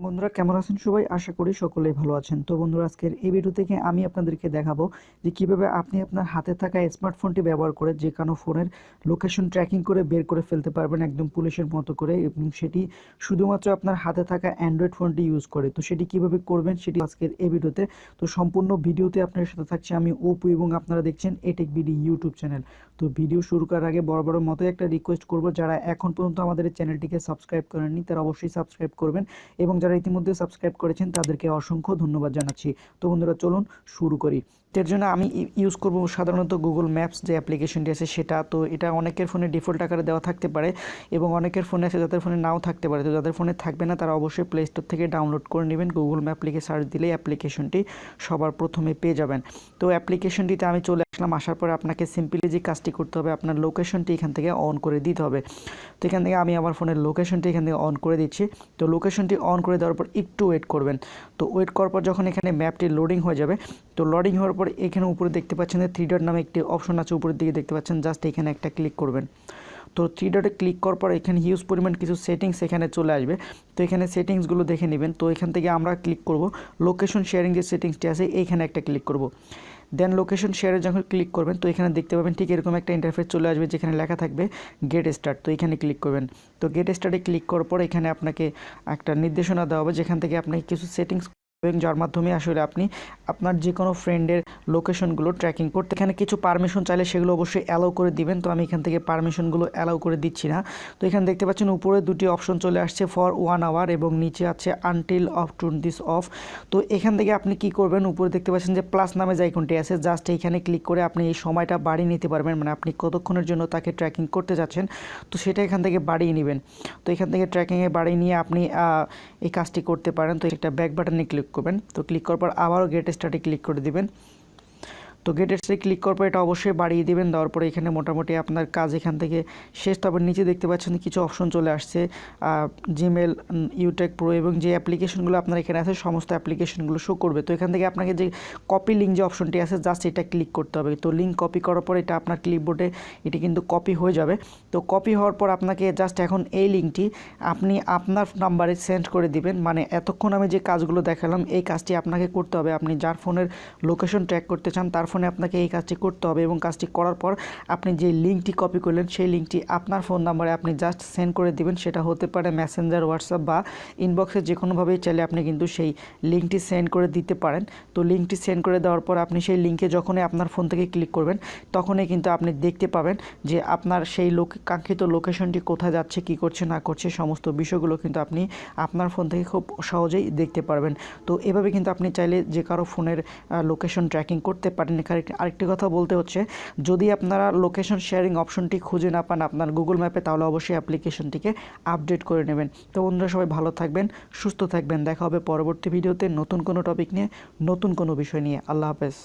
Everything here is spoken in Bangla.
বন্ধুরা কেমন আছেন সবাই? আশা করি সকলেই ভালো আছেন। তো বন্ধুরা আজকের এই ভিডিও থেকে আমি আপনাদেরকে দেখাবো যে কিভাবে আপনি আপনার হাতে থাকা স্মার্টফোনটি ব্যবহার করে যে কোনো ফোনের লোকেশন ট্র্যাকিং করে বের করে ফেলতে পারবেন একদম পুলিশের মতো করে, এবং সেটি শুধুমাত্র আপনার হাতে থাকা অ্যান্ড্রয়েড ফোনটি ইউজ করে। তো সেটি কিভাবে করবেন সেটি আজকের এই ভিডিওতে। তো সম্পূর্ণ ভিডিওতে আপনার সাথে থাকছে আমি অপু, এবং আপনারা দেখছেন এটেক বিডি ইউটিউব চ্যানেল। তো ভিডিও শুরু করার আগে বড় মতো একটা রিকোয়েস্ট করব, যারা এখন পর্যন্ত আমাদের এই চ্যানেলটিকে সাবস্ক্রাইব করেননি তারা অবশ্যই সাবস্ক্রাইব করবেন, এবং যারা ইতিমধ্যে সাবস্ক্রাইব করেছেন তাদেরকে অসংখ্য ধন্যবাদ জানাচ্ছি। তো বন্ধুরা চলুন শুরু করি। এর জন্য আমি ইউজ করব সাধারণত গুগল ম্যাপস যে অ্যাপ্লিকেশনটি আছে সেটা। তো এটা অনেকের ফোনে ডিফল্ট আকারে দেওয়া থাকতে পারে, এবং অনেকের ফোনে আছে যাদের ফোনে নাও থাকতে পারে। তো যাদের ফোনে থাকবে না তারা অবশ্যই প্লে স্টোর থেকে ডাউনলোড করে নেবেন। গুগল ম্যাপ লিখে সার্চ দিলে অ্যাপ্লিকেশনটি সবার প্রথমে পেয়ে যাবেন। তো অ্যাপ্লিকেশনটিতে আমি চলে আসলাম। আসার পরে আপনাকে সিম্পলি যে কাজটি করতে হবে, আপনার লোকেশনটি এখান থেকে অন করে দিতে হবে। তো এখান থেকে আমি আমার ফোনের লোকেশনটি এখান থেকে অন করে দিচ্ছি। তো লোকেশনটি অন করে দেওয়ার পর একটু ওয়েট করবেন। তো ওয়েট করার পর যখন এখানে ম্যাপটি লোডিং হয়ে যাবে, তো লোডিং হওয়ার পর এখানে উপরে দেখতে পাচ্ছেন যে 3 ডট নামে একটি অপশন আছে, উপরের দিকে দেখতে পাচ্ছেন, জাস্ট এখানে একটা ক্লিক করবেন। তো 3 ডটে ক্লিক করার পর এখানে হিউজ পরিমাণ কিছু সেটিংস এখানে চলে আসবে। তো এখানে সেটিংসগুলো দেখে নেবেন। তো এখান থেকে আমরা ক্লিক করব লোকেশন শেয়ারিং যে সেটিংসটি আছে এইখানে একটা ক্লিক করব। দেন লোকেশন শেয়ারে যখন ক্লিক করবেন তো এখানে দেখতে পাবেন ঠিক এরকম একটা ইন্টারফেস চলে আসবে, যেখানে লেখা থাকবে গেট স্টার্ট। তো এখানে ক্লিক করবেন। তো গেট স্টার্টে ক্লিক করার পর এখানে আপনাকে একটা নির্দেশনা দেওয়া হবে, যেখান থেকে আপনি কিছু সেটিংস, এবং যার মাধ্যমে আসলে আপনি আপনার যে কোনো ফ্রেন্ডের লোকেশনগুলো ট্র্যাকিং করতে, এখানে কিছু পারমিশন চাইলে সেগুলো অবশ্যই অ্যালাউ করে দিবেন। তো আমি এখান থেকে পারমিশনগুলো অ্যালাউ করে দিচ্ছি না। তো এখানে দেখতে পাচ্ছেন উপরে দুটি অপশন চলে আসছে, ফর 1 আওয়ার, এবং নিচে আছে আনটিল অফ টুন দিস অফ। তো এখান থেকে আপনি কি করবেন, উপরে দেখতে পাচ্ছেন যে প্লাস নামে যে আইকনটি আছে, জাস্ট এইখানে ক্লিক করে আপনি এই সময়টা বাড়িয়ে নিতে পারবেন, মানে আপনি কতক্ষণের জন্য তাকে ট্র্যাকিং করতে যাচ্ছেন তো সেটা এখান থেকে বাড়িয়ে নেবেন। তো এখান থেকে ট্র্যাকিংয়ে বাড়িয়ে নিয়ে আপনি এই কাজটি করতে পারেন। তো একটা ব্যাক বাটনে ক্লিক করবেন। তো ক্লিক করার পর আবারও গেট স্টার্টে ক্লিক করে দিবেন। তো গেট স্টার্টে ক্লিক করার পর এটা অবশ্যই বাড়িয়ে দিবেন। দেওয়ার পরে এখানে মোটামুটি আপনার কাজ এখান থেকে শেষ। তবে নিচে দেখতে পাচ্ছেন কিছু অপশন চলে আসছে, জিমেল, ইউটেক প্রো, এবং যে অ্যাপ্লিকেশনগুলো আপনার এখানে আছে সমস্ত অ্যাপ্লিকেশনগুলো শো করবে। তো এখান থেকে আপনাকে যে কপি লিঙ্ক যে অপশনটি আছে জাস্ট এটা ক্লিক করতে হবে। তো লিঙ্ক কপি করার পর এটা আপনার ক্লিপবোর্ডে এটি কিন্তু কপি হয়ে যাবে। তো কপি হওয়ার পর আপনাকে জাস্ট এখন এই লিঙ্কটি আপনি আপনার নাম্বারে সেন্ড করে দিবেন। মানে এতক্ষণ আমি যে কাজগুলো দেখালাম এই কাজটি আপনাকে করতে হবে। আপনি যার ফোনের লোকেশন ট্র্যাক করতে চান তার ফোনে আপনাকে এই কাজটি করতে হবে, এবং কাজটি করার পর আপনি যে লিঙ্কটি কপি করলেন সেই লিঙ্কটি আপনার ফোন নাম্বারে আপনি জাস্ট সেন্ড করে দিবেন। সেটা হতে পারে মেসেঞ্জার, হোয়াটসঅ্যাপ বা ইনবক্সে, যে কোনোভাবেই চাইলে আপনি কিন্তু সেই লিঙ্কটি সেন্ড করে দিতে পারেন। তো লিঙ্কটি সেন্ড করে দেওয়ার পর আপনি সেই লিঙ্কে যখনই আপনার ফোন থেকে ক্লিক করবেন তখনই কিন্তু আপনি দেখতে পাবেন যে আপনার সেই কাঙ্ক্ষিত লোকেশনটি কোথায় যাচ্ছে, কী করছে না করছে, সমস্ত বিষয়গুলো কিন্তু আপনি আপনার ফোন থেকে খুব সহজেই দেখতে পারবেন। তো এভাবে কিন্তু আপনি চাইলে যে কারো ফোনের লোকেশন ট্র্যাকিং করতে পারেন। আরেকটি কথা বলতে হচ্ছে, যদি আপনারা লোকেশন শেয়ারিং অপশনটি খুঁজে না পান আপনার গুগল ম্যাপে, তাহলে অবশ্যই অ্যাপ্লিকেশনটিকে আপডেট করে নেবেন। তো বন্ধুরা সবাই ভালো থাকবেন, সুস্থ থাকবেন। দেখা হবে পরবর্তী ভিডিওতে নতুন কোনো টপিক নিয়ে, নতুন কোনো বিষয় নিয়ে। আল্লাহ হাফেজ।